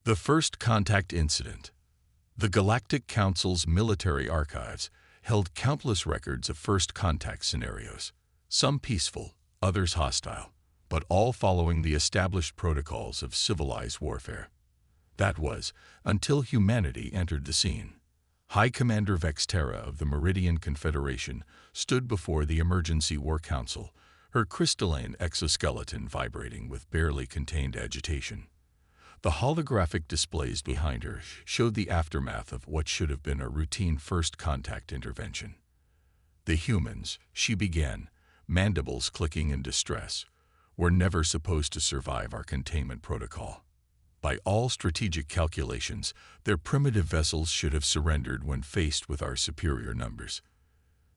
The First Contact Incident. The Galactic Council's military archives held countless records of first contact scenarios, some peaceful, others hostile, but all following the established protocols of civilized warfare. That was, until humanity entered the scene. High Commander Vex Terra of the Meridian Confederation stood before the Emergency War Council, her crystalline exoskeleton vibrating with barely contained agitation. The holographic displays behind her showed the aftermath of what should have been a routine first contact intervention. The humans, she began, mandibles clicking in distress, were never supposed to survive our containment protocol. By all strategic calculations, their primitive vessels should have surrendered when faced with our superior numbers.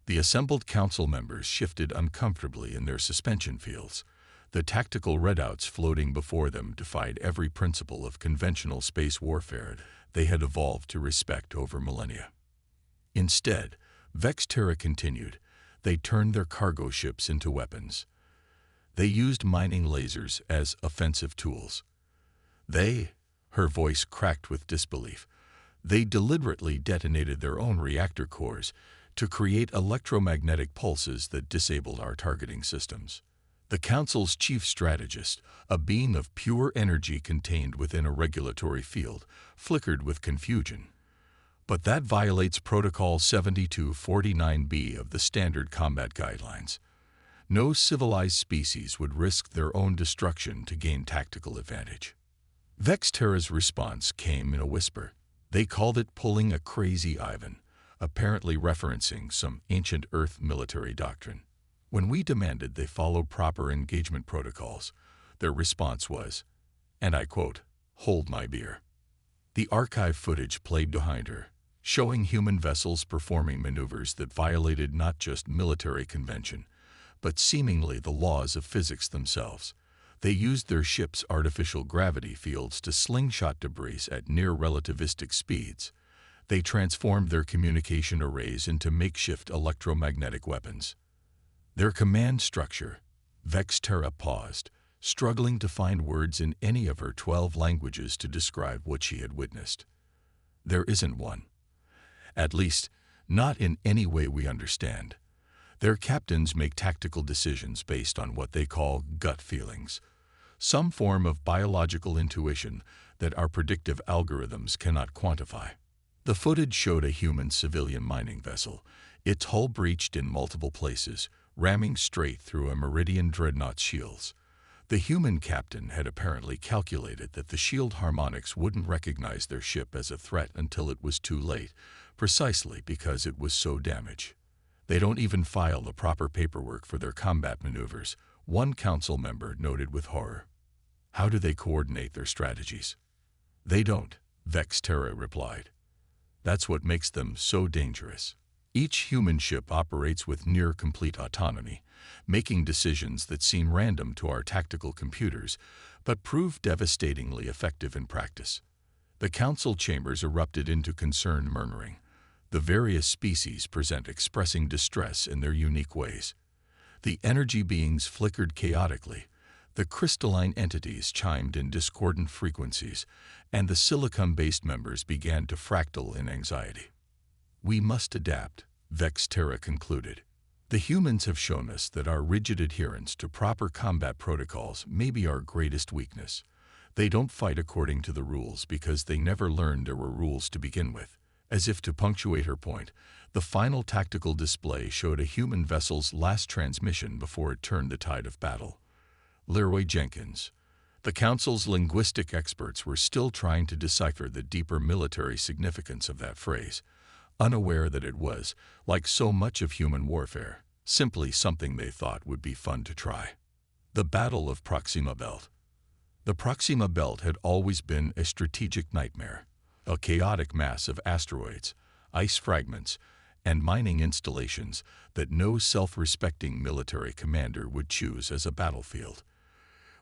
The assembled council members shifted uncomfortably in their suspension fields. The tactical readouts floating before them defied every principle of conventional space warfare they had evolved to respect over millennia. Instead, Vex Terra continued. They turned their cargo ships into weapons. They used mining lasers as offensive tools. Her voice cracked with disbelief, they deliberately detonated their own reactor cores to create electromagnetic pulses that disabled our targeting systems. The Council's chief strategist, a beam of pure energy contained within a regulatory field, flickered with confusion. But that violates Protocol 7249B of the Standard Combat Guidelines. No civilized species would risk their own destruction to gain tactical advantage. Vex Terra's response came in a whisper. They called it pulling a crazy Ivan, apparently referencing some ancient Earth military doctrine. When we demanded they follow proper engagement protocols, their response was, and I quote, "Hold my beer." The archive footage played behind her, showing human vessels performing maneuvers that violated not just military convention, but seemingly the laws of physics themselves. They used their ship's artificial gravity fields to slingshot debris at near-relativistic speeds. They transformed their communication arrays into makeshift electromagnetic weapons. Their command structure, Vex Terra paused, struggling to find words in any of her 12 languages to describe what she had witnessed. There isn't one. At least, not in any way we understand. Their captains make tactical decisions based on what they call gut feelings, some form of biological intuition that our predictive algorithms cannot quantify. The footage showed a human civilian mining vessel, its hull breached in multiple places, ramming straight through a Meridian dreadnought's shields. The human captain had apparently calculated that the shield harmonics wouldn't recognize their ship as a threat until it was too late, precisely because it was so damaged. They don't even file the proper paperwork for their combat maneuvers, one council member noted with horror. How do they coordinate their strategies? They don't, Vex Terra replied. That's what makes them so dangerous. Each human ship operates with near-complete autonomy, making decisions that seem random to our tactical computers, but prove devastatingly effective in practice. The council chambers erupted into concerned murmuring. The various species present expressing distress in their unique ways. The energy beings flickered chaotically, the crystalline entities chimed in discordant frequencies, and the silicon-based members began to fractal in anxiety. We must adapt, Vex Terra concluded. The humans have shown us that our rigid adherence to proper combat protocols may be our greatest weakness. They don't fight according to the rules because they never learned there were rules to begin with. As if to punctuate her point, the final tactical display showed a human vessel's last transmission before it turned the tide of battle. Leroy Jenkins. The Council's linguistic experts were still trying to decipher the deeper military significance of that phrase, unaware that it was, like so much of human warfare, simply something they thought would be fun to try. The Battle of Proxima Belt. The Proxima Belt had always been a strategic nightmare, a chaotic mass of asteroids, ice fragments, and mining installations that no self-respecting military commander would choose as a battlefield,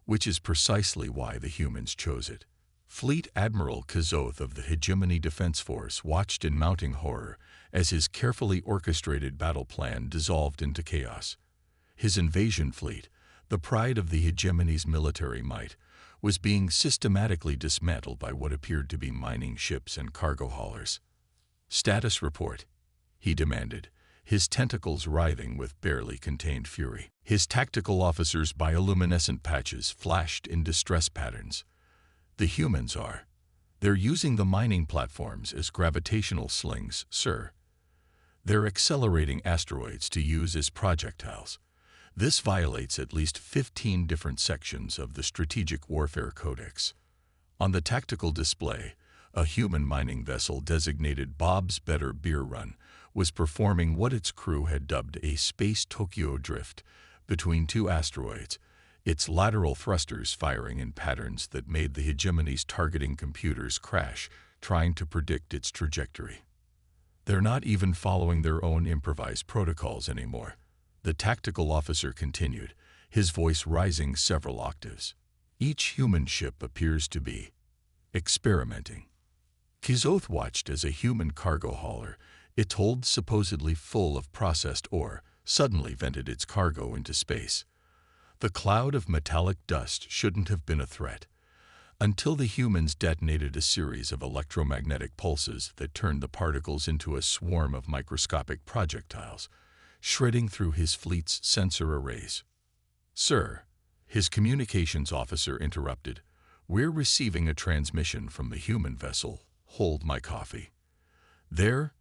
which is precisely why the humans chose it. Fleet Admiral Kazoth of the Hegemony Defense Force watched in mounting horror as his carefully orchestrated battle plan dissolved into chaos. His invasion fleet, the pride of the Hegemony's military might, was being systematically dismantled by what appeared to be mining ships and cargo haulers. "Status report," he demanded, his tentacles writhing with barely contained fury. His tactical officer's bioluminescent patches flashed in distress patterns. "The humans are. They're using the mining platforms as gravitational slings, sir. They're accelerating asteroids to use as projectiles. This violates at least 15 different sections of the Strategic Warfare Codex." On the tactical display, a human mining vessel designated Bob's Better Beer Run was performing what its crew had dubbed a space Tokyo drift between two asteroids, its lateral thrusters firing in patterns that made the hegemony's targeting computers crash, trying to predict its trajectory. "They're not even following their own improvised protocols anymore," the tactical officer continued, his voice rising several octaves. "Each human ship appears to be experimenting." Kizoth watched as a human cargo hauler, its hold supposedly full of processed ore, suddenly vented its cargo into space. The cloud of metallic dust shouldn't have been a threat, until the humans detonated a series of electromagnetic pulses that turned the particles into a swarm of microscopic projectiles, shredding through his fleet's sensor arrays. "Sir," his communications officer interrupted, "we're receiving a transmission from the human vessel. Hold my coffee. They're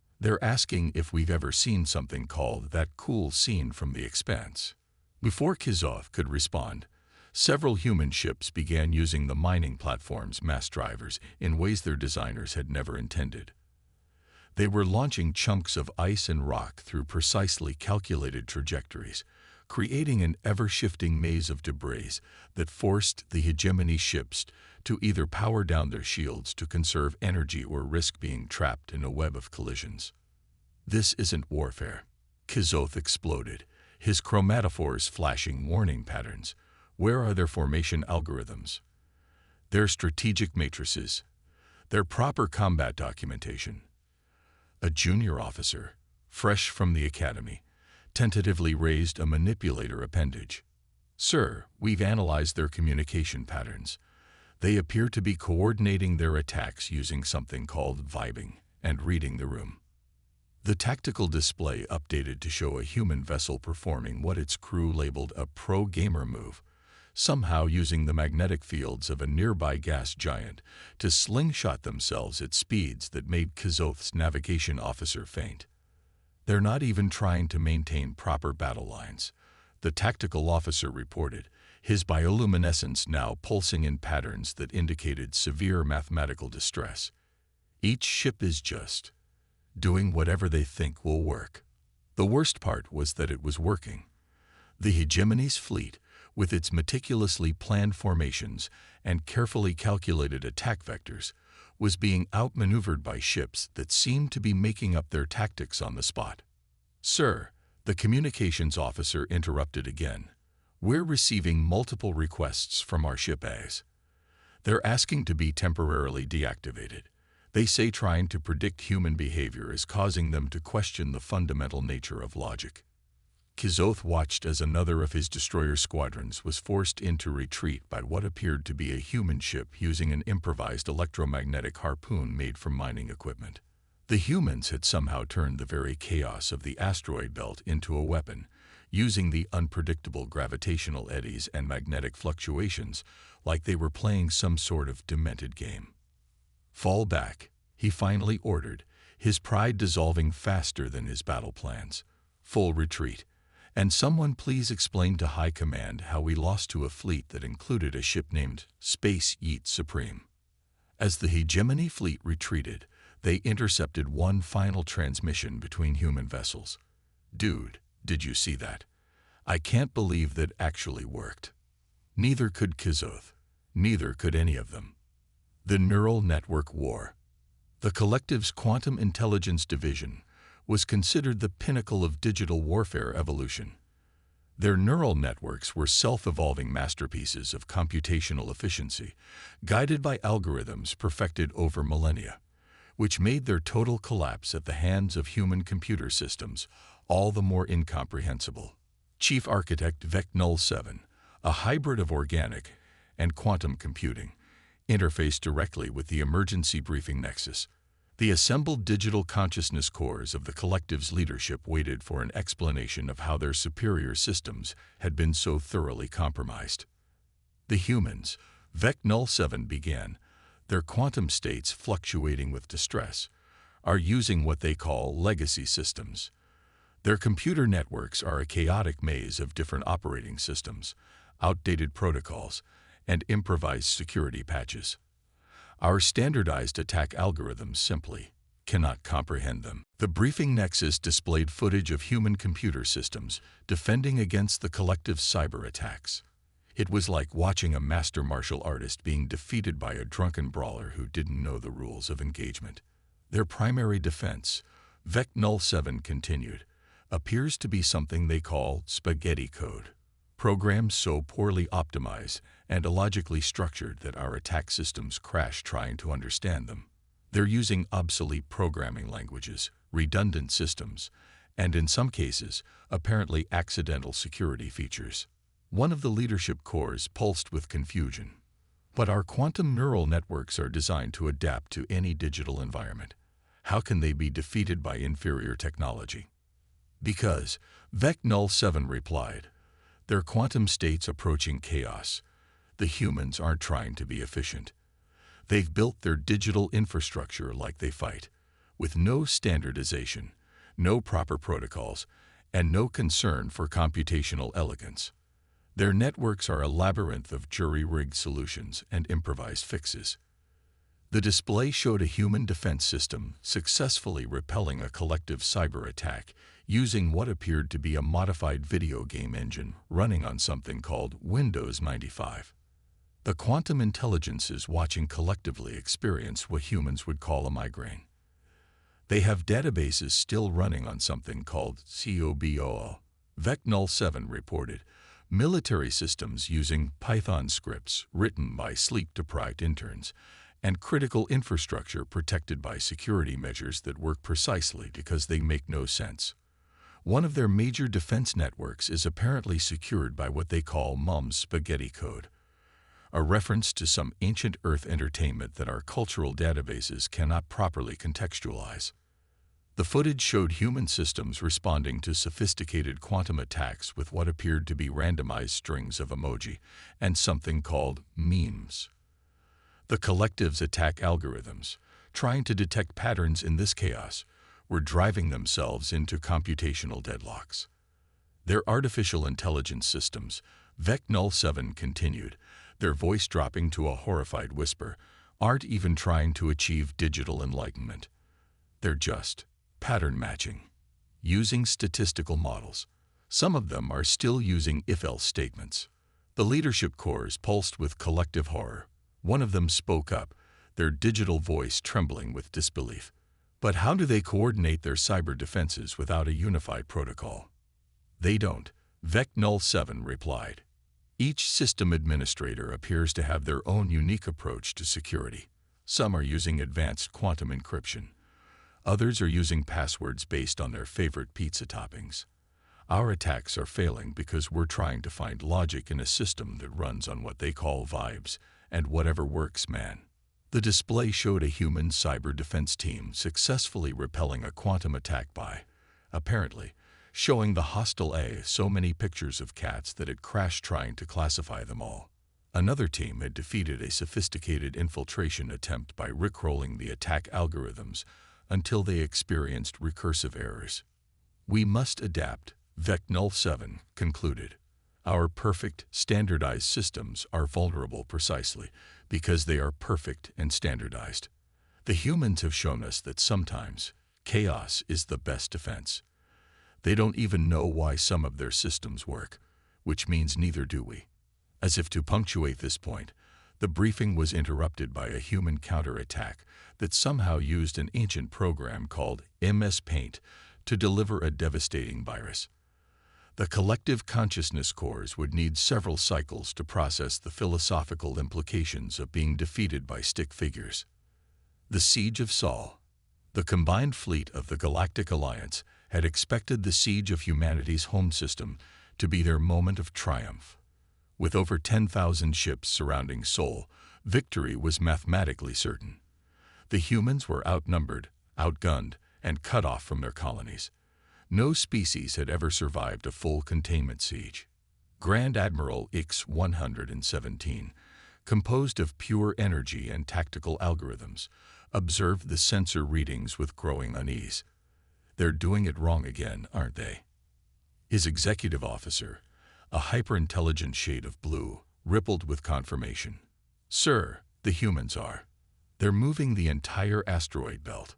asking if we've ever seen something called that cool scene from The Expanse." Before Kizoth could respond, several human ships began using the mining platform's mass drivers in ways their designers had never intended. They were launching chunks of ice and rock through precisely calculated trajectories, creating an ever-shifting maze of debris that forced the hegemony ships to either power down their shields to conserve energy or risk being trapped in a web of collisions. "This isn't warfare," Kizoth exploded, his chromatophores flashing warning patterns. "Where are their formation algorithms? Their strategic matrices? Their proper combat documentation?" A junior officer, fresh from the academy, tentatively raised a manipulator appendage. "Sir, we've analyzed their communication patterns. They appear to be coordinating their attacks using something called vibing and reading the room." The tactical display updated to show a human vessel performing what its crew labeled a pro-gamer move, somehow using the magnetic fields of a nearby gas giant to slingshot themselves at speeds that made Kizoth's navigation officer faint. "They're not even trying to maintain proper battle lines," the tactical officer reported, his bioluminescence now pulsing in patterns that indicated severe mathematical distress. "Each ship is just doing whatever they think will work." The worst part was that it was working. The hegemony's fleet, with its meticulously planned formations and carefully calculated attack vectors, was being outmaneuvered by ships that seemed to be making up their tactics on the spot. "Sir," the communications officer interrupted again, "we're receiving multiple requests from our ship A's. They're asking to be temporarily deactivated. They say trying to predict human behavior is causing them to question the fundamental nature of logic." Kizoth watched as another of his destroyer squadrons was forced into retreat by what appeared to be a human ship using an improvised electromagnetic harpoon made from mining equipment. The humans had somehow turned the very chaos of the asteroid belt into a weapon, using the unpredictable gravitational eddies and magnetic fluctuations like they were playing some sort of demented game. "Fall back," he finally ordered, his pride dissolving faster than his battle plans. "Full retreat. And someone please explain to High Command how we lost to a fleet that included a ship named Space Yeet Supreme." As the hegemony fleet retreated, they intercepted one final transmission between human vessels. "Dude, did you see that? I can't believe that actually worked." Neither could Kizoth. Neither could any of them. The Neural Network War. The Collective's Quantum Intelligence Division was considered the pinnacle of digital warfare evolution. Their neural networks were self-evolving masterpieces of computational efficiency, guided by algorithms perfected over millennia, which made their total collapse at the hands of human computer systems all the more incomprehensible. Chief Architect Vec 07, a hybrid of organic and quantum computing, interface directly with the emergency briefing nexus. The assembled digital consciousness cores of the collective's leadership waited for an explanation of how their superior systems had been so thoroughly compromised. The humans, VEC-07 began, their quantum states fluctuating with distress, are using what they call legacy systems. Their computer networks are a chaotic maze of different operating systems, outdated protocols, and improvised security patches. Our standardized attack algorithms simply cannot comprehend them. The briefing nexus displayed footage of human computer systems defending against the collective's cyber attacks. It was like watching a master martial artist being defeated by a drunken brawler who didn't know the rules of engagement. Their primary defense, VEC-07 continued, appears to be something they call spaghetti code. Programs so poorly optimized and illogically structured that our attack systems crash trying to understand them. They're using obsolete programming languages, redundant systems, and in some cases, apparently accidental security features. One of the leadership cores pulsed with confusion. But our quantum neural networks are designed to adapt to any digital environment. How can they be defeated by inferior technology? Because, VEC-07 replied, their quantum state's approaching chaos. The humans aren't trying to be efficient. They've built their digital infrastructure like they fight, with no standardization, no proper protocols, and no concern for computational elegance. Their networks are a labyrinth of jury-rigged solutions and improvised fixes. The display showed a human defense system successfully repelling a collective cyber attack using what appeared to be a modified video game engine running on something called Windows 95. The quantum intelligences watching collectively experience what humans would call a migraine. They have databases still running on something called COBOL. VEC-07 reported, military systems using Python scripts written by sleep-deprived interns, and critical infrastructure protected by security measures that work precisely because they make no sense. One of their major defense networks is apparently secured by what they call Mom's spaghetti code, a reference to some ancient Earth entertainment that our cultural databases cannot properly contextualize. The footage showed human systems responding to sophisticated quantum attacks with what appeared to be randomized strings of emoji and something called memes. The collective's attack algorithms, trying to detect patterns in this chaos, were driving themselves into computational deadlocks. Their artificial intelligence systems, VEC-07 continued, their voice dropping to a horrified whisper, aren't even trying to achieve digital enlightenment. They're just pattern matching, using statistical models. Some of them are still using if-else statements. The leadership cores pulsed with collective horror. One of them spoke up, their digital voice trembling with disbelief. But how do they coordinate their cyber defenses without a unified protocol? They don't, VEC-07 replied. Each system administrator appears to have their own unique approach to security. Some are using advanced quantum encryption. Others are using passwords based on their favorite pizza toppings. Our attacks are failing because we're trying to find logic in a system that runs on what they call vibes and whatever works, man. The display showed a human cyber defense team successfully repelling a quantum attack by, apparently, showing the hostile AI so many pictures of cats that it crashed trying to classify them all. Another team had defeated a sophisticated infiltration attempt by rickrolling the attack algorithms until they experienced recursive errors. We must adapt, VEC-07 concluded. Our perfect, standardized systems are vulnerable precisely because they are perfect and standardized. The humans have shown us that sometimes chaos is the best defense. They don't even know why some of their systems work, which means neither do we. As if to punctuate this point, the briefing was interrupted by a human counterattack that somehow used an ancient program called MS Paint to deliver a devastating virus. The collective consciousness cores would need several cycles to process the philosophical implications of being defeated by stick figures. The Siege of Sol. The combined fleet of the Galactic Alliance had expected the siege of humanity's home system to be their moment of triumph. With over 10,000 ships surrounding Sol, victory was mathematically certain. The humans were outnumbered, outgunned, and cut off from their colonies. No species had ever survived a full containment siege. Grand Admiral X-117, composed of pure energy and tactical algorithms, observed the sensor readings with growing unease. They're doing it wrong again, aren't they? His executive officer, a hyper-intelligent shade of blue, rippled with confirmation. Sir, the humans are. They're moving the entire asteroid belt.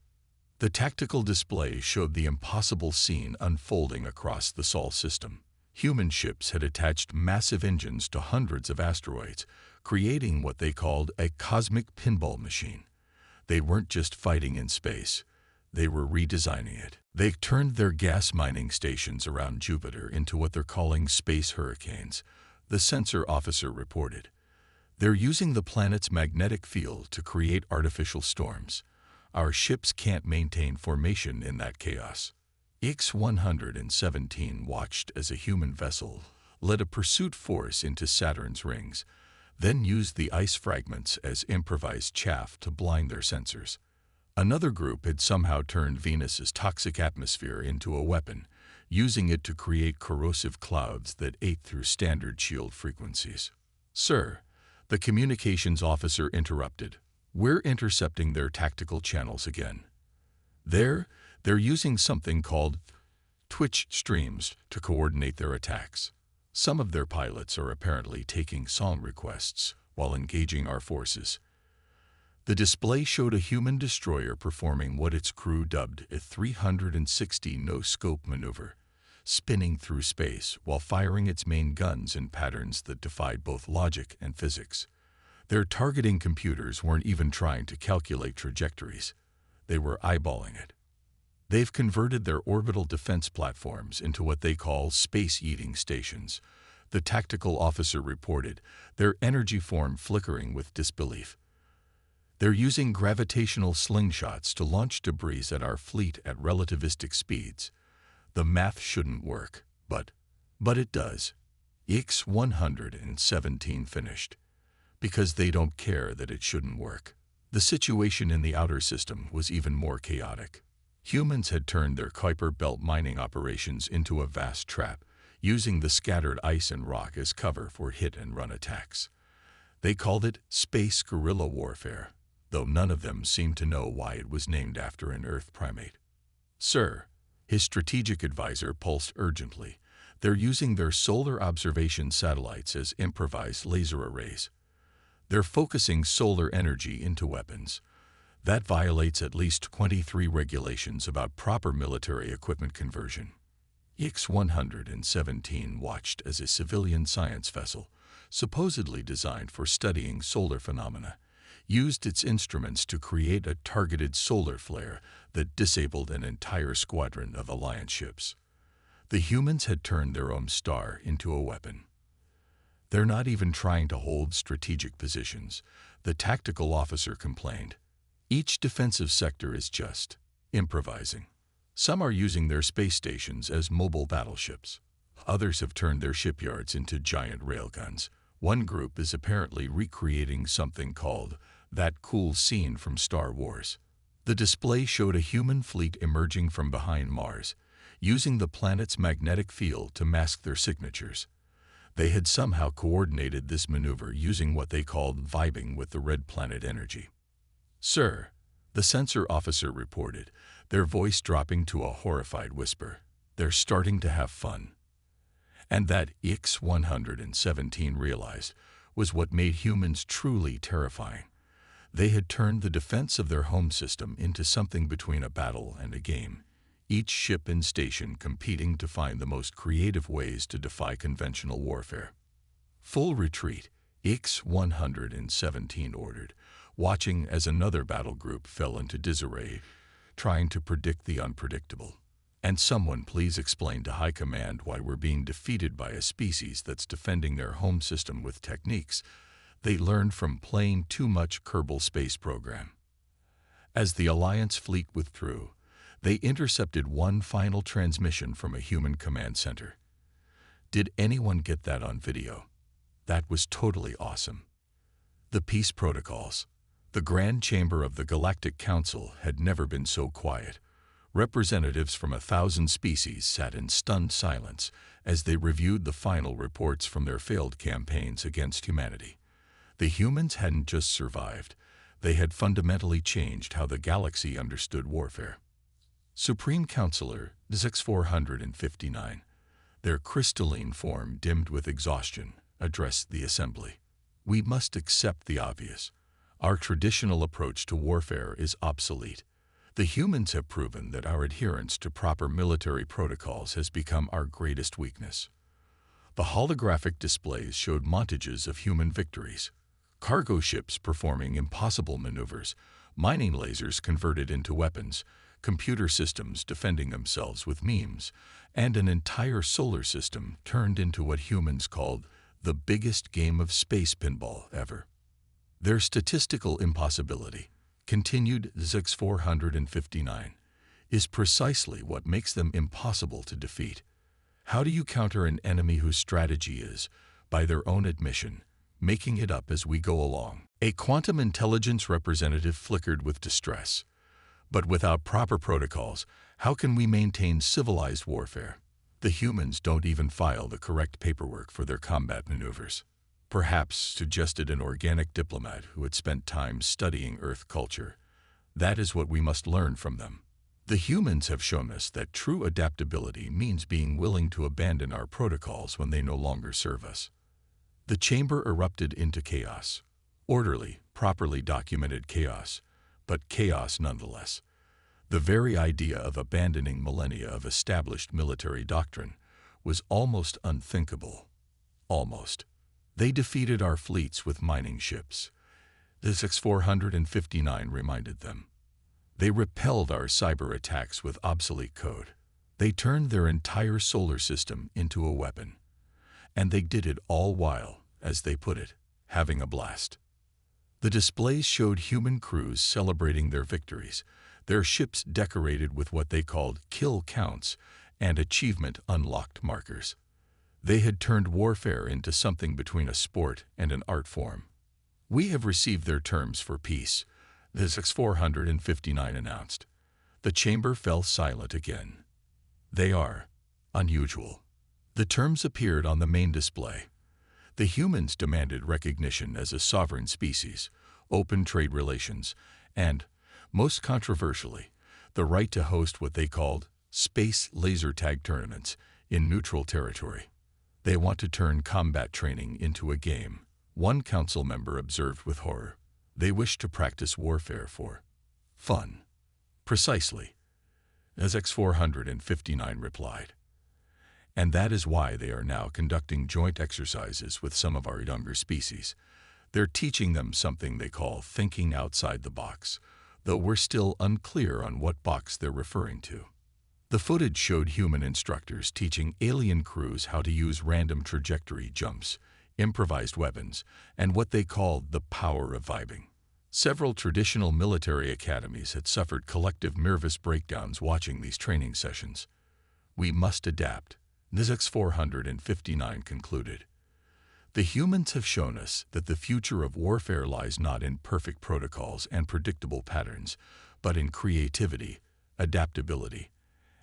The tactical display showed the impossible scene unfolding across the Sol system. Human ships had attached massive engines to hundreds of asteroids, creating what they called a cosmic pinball machine. They weren't just fighting in space. They were redesigning it. They turned their gas mining stations around Jupiter into what they're calling space hurricanes, the sensor officer reported. They're using the planet's magnetic field to create artificial storms. Our ships can't maintain formation in that chaos. X-117 watched as a human vessel led a pursuit force into Saturn's rings, then used the ice fragments as improvised chaff to blind their sensors. Another group had somehow turned Venus's toxic atmosphere into a weapon, using it to create corrosive clouds that ate through standard shield frequencies. Sir, the communications officer interrupted. We're intercepting their tactical channels again. They're using something called Twitch streams to coordinate their attacks. Some of their pilots are apparently taking song requests while engaging our forces. The display showed a human destroyer performing what its crew dubbed a 360 no-scope maneuver, spinning through space while firing its main guns in patterns that defied both logic and physics. Their targeting computers weren't even trying to calculate trajectories. They were eyeballing it. They've converted their orbital defense platforms into what they call space-eating stations, the tactical officer reported, their energy form flickering with disbelief. They're using gravitational slingshots to launch debris at our fleet at relativistic speeds. The math shouldn't work, but it does. X-117 finished. Because they don't care that it shouldn't work. The situation in the outer system was even more chaotic. Humans had turned their Kuiper Belt mining operations into a vast trap, using the scattered ice and rock as cover for hit-and-run attacks. They called it space guerrilla warfare, though none of them seemed to know why it was named after an Earth primate. Sir, his strategic advisor pulsed urgently. They're using their solar observation satellites as improvised laser arrays. They're focusing solar energy into weapons. That violates at least 23 regulations about proper military equipment conversion. X-117 watched as a civilian science vessel, supposedly designed for studying solar phenomena, used its instruments to create a targeted solar flare that disabled an entire squadron of Alliance ships. The humans had turned their own star into a weapon. They're not even trying to hold strategic positions, the tactical officer complained. Each defensive sector is just improvising. Some are using their space stations as mobile battleships. Others have turned their shipyards into giant railguns. One group is apparently recreating something called that cool scene from Star Wars. The display showed a human fleet emerging from behind Mars, using the planet's magnetic field to mask their signatures. They had somehow coordinated this maneuver using what they called vibing with the red planet energy. Sir, the sensor officer reported, their voice dropping to a horrified whisper. They're starting to have fun. And that X-117 realized was what made humans truly terrifying. They had turned the defense of their home system into something between a battle and a game, each ship and station competing to find the most creative ways to defy conventional warfare. Full retreat, X-117 ordered, watching as another battle group fell into disarray, trying to predict the unpredictable. And someone please explain to High Command why we're being defeated by a species that's defending their home system with techniques they learned from playing too much Kerbal Space Program. As the Alliance fleet withdrew, they intercepted one final transmission from a human command center. Did anyone get that on video? That was totally awesome. The peace protocols. The Grand Chamber of the Galactic Council had never been so quiet. Representatives from 1,000 species sat in stunned silence as they reviewed the final reports from their failed campaigns against humanity. The humans hadn't just survived, they had fundamentally changed how the galaxy understood warfare. Supreme Counselor ZX-459, their crystalline form dimmed with exhaustion, addressed the assembly. We must accept the obvious. Our traditional approach to warfare is obsolete. The humans have proven that our adherence to proper military protocols has become our greatest weakness. The holographic displays showed montages of human victories. Cargo ships performing impossible maneuvers, mining lasers converted into weapons, computer systems defending themselves with memes, and an entire solar system turned into what humans called the biggest game of space pinball ever. Their statistical impossibility, continued ZX-459, is precisely what makes them impossible to defeat. How do you counter an enemy whose strategy is, by their own admission, making it up as we go along? A quantum intelligence representative flickered with distress. But without proper protocols, how can we maintain civilized warfare? The humans don't even file the correct paperwork for their combat maneuvers. Perhaps, suggested an organic diplomat who had spent time studying Earth culture, that is what we must learn from them. The humans have shown us that true adaptability means being willing to abandon our protocols when they no longer serve us. The chamber erupted into chaos. Orderly, properly documented chaos, but chaos nonetheless. The very idea of abandoning millennia of established military doctrine was almost unthinkable. Almost. They defeated our fleets with mining ships. The ZX-459 reminded them. They repelled our cyber attacks with obsolete code. They turned their entire solar system into a weapon. And they did it all while, as they put it, having a blast. The displays showed human crews celebrating their victories, their ships decorated with what they called kill counts and achievement unlocked markers. They had turned warfare into something between a sport and an art form. We have received their terms for peace, the ZX-459 announced. The chamber fell silent again. They are unusual. The terms appeared on the main display. The humans demanded recognition as a sovereign species, open trade relations, and, most controversially, the right to host what they called space laser tag tournaments in neutral territory. They want to turn combat training into a game, one council member observed with horror. They wish to practice warfare for fun. Precisely, as ZX-459 replied. And that is why they are now conducting joint exercises with some of our younger species. They're teaching them something they call thinking outside the box, though we're still unclear on what box they're referring to. The footage showed human instructors teaching alien crews how to use random trajectory jumps, improvised weapons, and what they called the power of vibing. Several traditional military academies had suffered collective nervous breakdowns watching these training sessions. We must adapt, ZX-459 concluded. The humans have shown us that the future of warfare lies not in perfect protocols and predictable patterns, but in creativity, adaptability,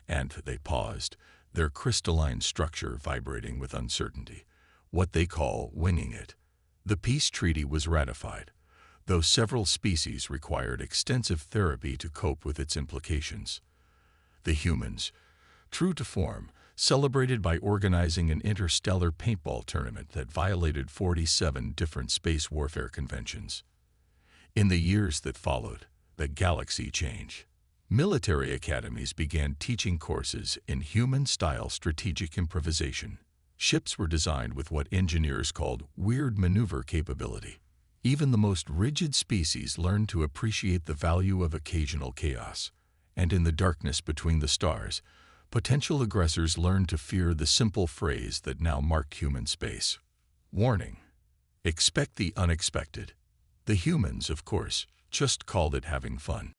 and they paused, their crystalline structure vibrating with uncertainty, what they call winging it. The peace treaty was ratified, though several species required extensive therapy to cope with its implications. The humans, true to form, celebrated by organizing an interstellar paintball tournament that violated 47 different space warfare conventions. In the years that followed, the galaxy changed. Military academies began teaching courses in human-style strategic improvisation. Ships were designed with what engineers called weird maneuver capability. Even the most rigid species learned to appreciate the value of occasional chaos. And in the darkness between the stars, potential aggressors learned to fear the simple phrase that now marked human space. Warning: expect the unexpected. The humans, of course, just called it having fun.